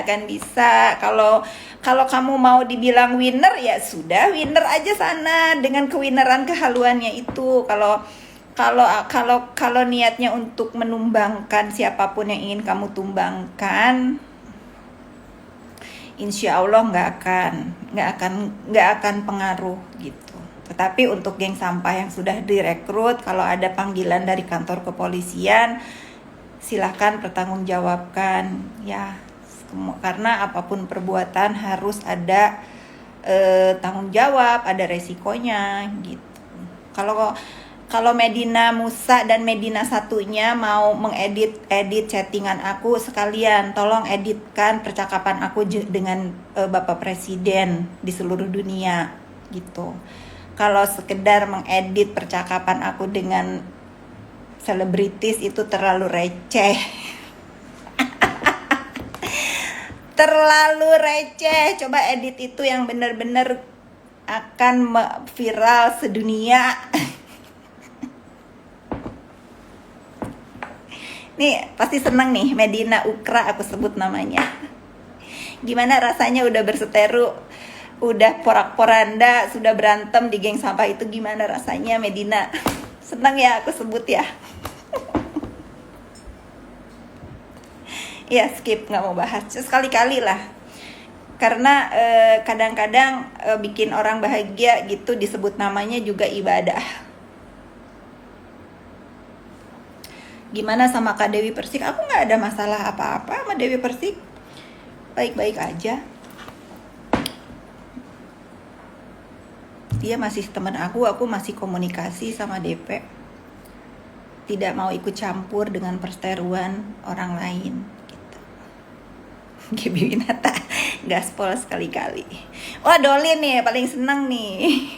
akan bisa. Kalau kamu mau dibilang winner, ya sudah, winner aja sana dengan kewinneran kehaluannya itu. Kalau niatnya untuk menumbangkan siapapun yang ingin kamu tumbangkan, insya Allah nggak akan pengaruh gitu. Tetapi untuk geng sampah yang sudah direkrut, kalau ada panggilan dari kantor kepolisian, silahkan pertanggungjawabkan ya. Karena apapun perbuatan harus ada tanggung jawab, ada resikonya gitu. Kalau Medina Musa dan Medina satunya mau mengedit chattingan aku, sekalian tolong editkan percakapan aku dengan Bapak Presiden di seluruh dunia gitu. Kalau sekedar mengedit percakapan aku dengan selebritis itu terlalu receh. Terlalu receh. Coba edit itu yang benar-benar akan viral sedunia. Nih pasti seneng nih, Medina Ukra aku sebut namanya. Gimana rasanya udah berseteru, udah porak-poranda, sudah berantem di geng sampah itu, gimana rasanya Medina? Seneng ya aku sebut ya. Ya skip, nggak mau bahas, sekali-kali lah. Karena kadang-kadang bikin orang bahagia gitu disebut namanya juga ibadah. Gimana sama Kak Dewi Persik? Aku nggak ada masalah apa-apa sama Dewi Persik, baik-baik aja. Dia masih teman aku masih komunikasi sama DP. Tidak mau ikut campur dengan perseteruan orang lain gitu. Gibi Winata gaspol sekali-kali. Wah, Dolin nih paling seneng nih.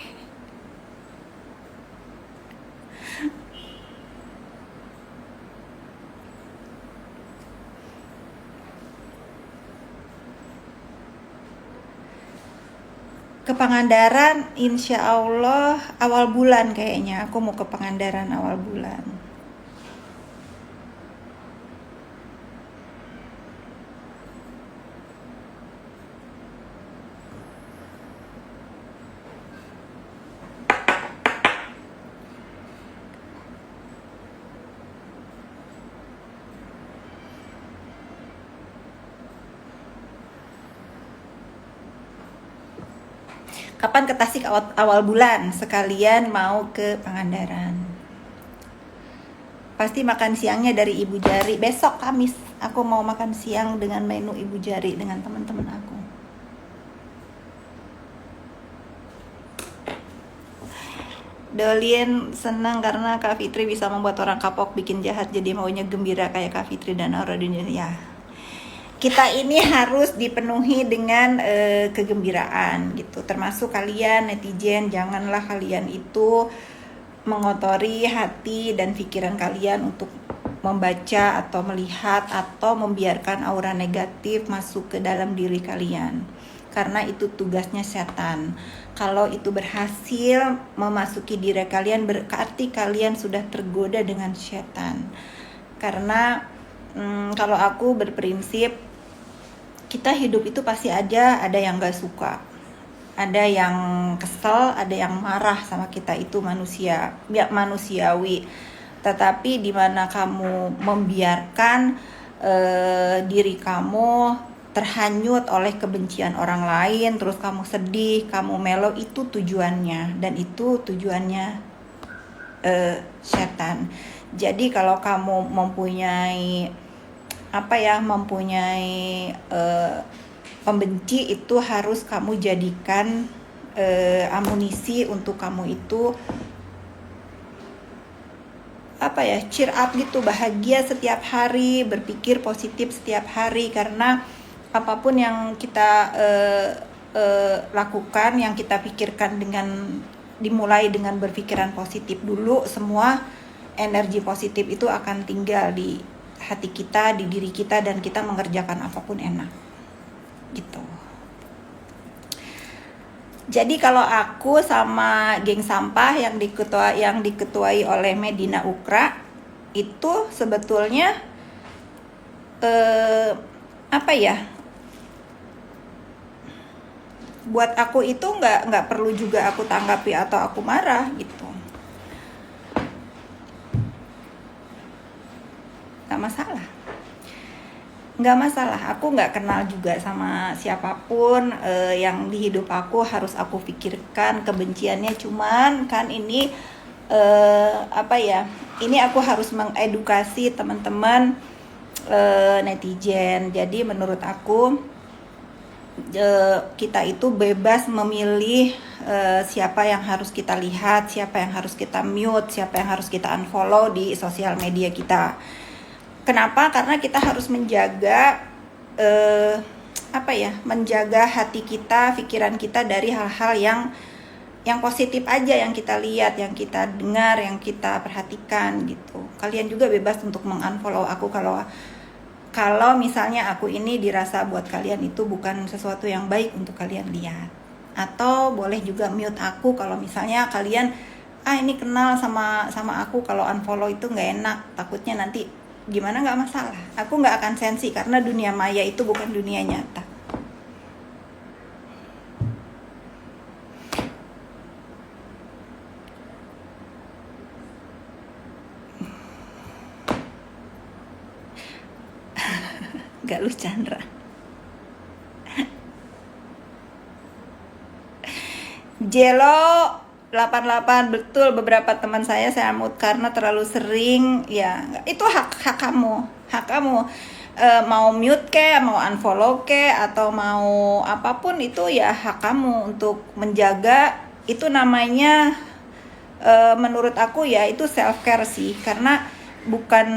Ke Pangandaran insya Allah awal bulan kayaknya. Aku mau ke Pangandaran awal bulan. Kapan ke Tasik awal bulan, sekalian mau ke Pangandaran. Pasti makan siangnya dari Ibu Jari. Besok Kamis aku mau makan siang dengan menu Ibu Jari dengan teman-teman aku. Dolin senang karena Kak Fitri bisa membuat orang kapok bikin jahat jadi maunya gembira kayak Kak Fitri dan Aura Dunia. Ya, kita ini harus dipenuhi dengan kegembiraan gitu. Termasuk kalian netizen, janganlah kalian itu mengotori hati dan pikiran kalian untuk membaca atau melihat atau membiarkan aura negatif masuk ke dalam diri kalian. Karena itu tugasnya setan. Kalau itu berhasil memasuki diri kalian, berarti kalian sudah tergoda dengan setan. Karena kalau aku berprinsip, kita hidup itu pasti ada yang gak suka, ada yang kesel, ada yang marah sama kita, itu manusia, ya manusiawi. Tetapi dimana kamu membiarkan diri kamu terhanyut oleh kebencian orang lain, terus kamu sedih, kamu melo, itu tujuannya, dan itu tujuannya setan. Jadi kalau kamu mempunyai pembenci, itu harus kamu jadikan amunisi untuk kamu itu cheer up gitu, bahagia setiap hari, berpikir positif setiap hari. Karena apapun yang kita lakukan, yang kita pikirkan, dimulai dengan berpikiran positif dulu, semua energi positif itu akan tinggal di hati kita, di diri kita, dan kita mengerjakan apapun enak gitu. Jadi kalau aku sama geng sampah yang diketuai oleh Medina Ukra itu sebetulnya buat aku itu nggak perlu juga aku tanggapi atau aku marah gitu, nggak masalah. Nggak masalah, aku nggak kenal juga sama siapapun yang di hidup aku harus aku pikirkan kebenciannya. Cuman kan ini apa ya, ini aku harus mengedukasi teman-teman netizen. Jadi menurut aku kita itu bebas memilih siapa yang harus kita lihat, siapa yang harus kita mute, siapa yang harus kita unfollow di sosial media kita. Kenapa? Karena kita harus menjaga apa ya, menjaga hati kita, pikiran kita dari hal-hal yang positif aja, yang kita lihat, yang kita dengar, yang kita perhatikan gitu. Kalian juga bebas untuk mengunfollow aku kalau misalnya aku ini dirasa buat kalian itu bukan sesuatu yang baik untuk kalian lihat. Atau boleh juga mute aku kalau misalnya kalian ini kenal sama aku, kalau unfollow itu nggak enak, takutnya nanti gimana, nggak masalah. Aku nggak akan sensi karena dunia maya itu bukan dunia nyata. Gak lu Chandra. Jelo 88, betul, beberapa teman saya mute karena terlalu sering. Ya itu hak kamu, mau mute ke, mau unfollow ke, atau mau apapun itu ya hak kamu untuk menjaga. Itu namanya menurut aku ya itu self care sih, karena bukan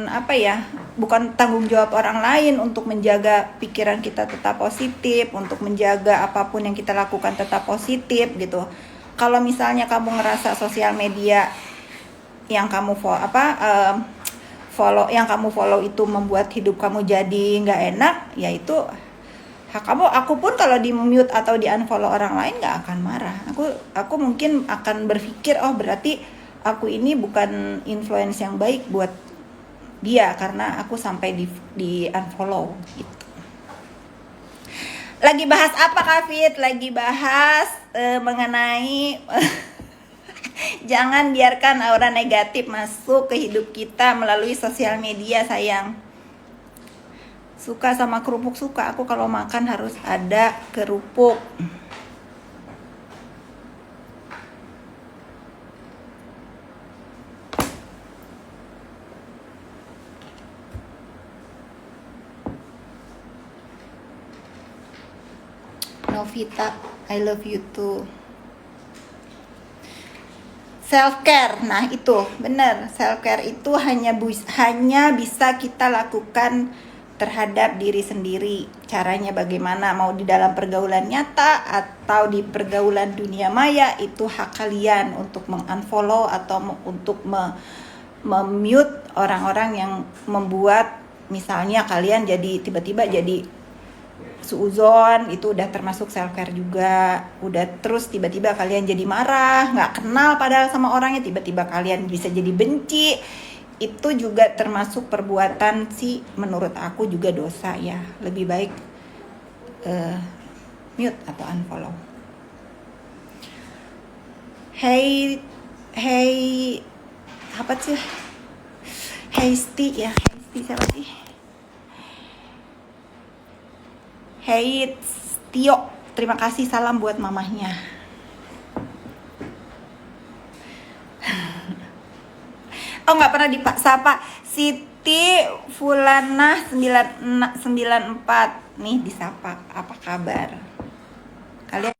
apa ya, bukan tanggung jawab orang lain untuk menjaga pikiran kita tetap positif, untuk menjaga apapun yang kita lakukan tetap positif gitu. Kalau misalnya kamu ngerasa sosial media yang kamu follow itu membuat hidup kamu jadi nggak enak, ya itu hak kamu. Aku pun kalau di mute atau di unfollow orang lain nggak akan marah. Aku mungkin akan berpikir, oh berarti aku ini bukan influence yang baik buat dia karena aku sampai di unfollow gitu. Lagi bahas apa Kak Fit? Lagi bahas mengenai jangan biarkan aura negatif masuk ke hidup kita melalui sosial media, sayang. Suka sama kerupuk, suka. Aku kalau makan harus ada kerupuk. Novita, I love you too. Self care, nah itu benar. Self care itu hanya bisa kita lakukan terhadap diri sendiri. Caranya bagaimana? Mau di dalam pergaulan nyata atau di pergaulan dunia maya, itu hak kalian untuk mengunfollow atau untuk memute orang-orang yang membuat, misalnya kalian jadi tiba-tiba jadi suuzon, itu udah termasuk self care juga. Udah terus tiba-tiba kalian jadi marah, nggak kenal padahal sama orangnya, tiba-tiba kalian bisa jadi benci, itu juga termasuk perbuatan sih, menurut aku juga dosa ya. Lebih baik mute atau unfollow. Hey apa sih, Heisti ya, Heisti siapa sih? Hey Tio, terima kasih, salam buat mamahnya. Oh, nggak pernah disapa. Siti Fulana 94 nih disapa. Apa kabar? Kalian